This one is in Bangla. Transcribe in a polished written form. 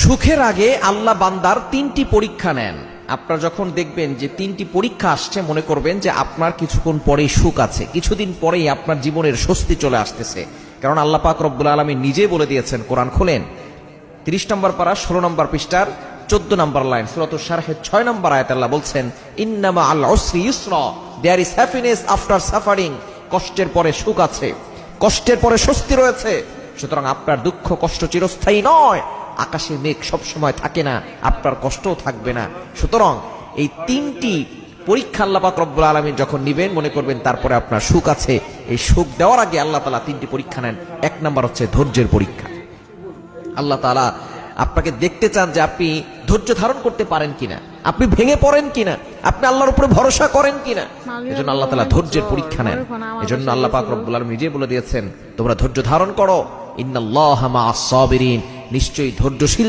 সুখের আগে আল্লাহ বান্দার তিনটি পরীক্ষা নেন। আপনারা যখন দেখবেন যে তিনটি পরীক্ষা আসছে, মনে করবেন যে আপনার কিছুক্ষণ পরেই সুখ আছে, কিছুদিন পরেই আপনার জীবনের স্বস্তি চলে আসতেছে। কারণ আল্লাহ পাক রব্বুল আলামিন নিজে বলে দিয়েছেন, কোরআন খোলেন 30 নম্বর পারা 16 নম্বর পৃষ্ঠার 14 নম্বর লাইন, সূরাতুশ শারহের 6 নম্বর আয়াতে আল্লাহ বলছেন, ইন্নামা আল উসরি ইউসরা, there is happiness after suffering. কষ্টের পরে সুখ আছে, কষ্টের পরে স্বস্তি রয়েছে। সুতরাং আপনার দুঃখ কষ্ট চিরস্থায়ী নয়। আকাশে মেঘ সব সময় থাকে না, আপনার কষ্টও থাকবে না। সুতরাং এই তিনটি পরীক্ষা আল্লাহ পাক রব্বুল আলামিন যখন নিবেন, মনে করবেন তারপরে আপনার সুখ আছে। এই সুখ দেওয়ার আগে আল্লাহ তাআলা তিনটি পরীক্ষা নেন। 1 নম্বর হচ্ছে ধৈর্যের পরীক্ষা। আল্লাহ তাআলা আপনাকে দেখতে চান যে আপনি ধৈর্য ধারণ করতে পারেন কিনা, আপনি ভেঙে পড়েন কিনা, আপনি আল্লাহর উপরে ভরসা করেন কিনা। এজন্য আল্লাহ তাআলা ধৈর্যের পরীক্ষা নেন। এজন্য আল্লাহ পাক রব্বুল আলামিন নিজে বলে দিয়েছেন, তোমরা ধৈর্য ধারণ করো, ইন্নাল্লাহা মা'আস সাবিরিন, নিশ্চয়ই ধৈর্যশীল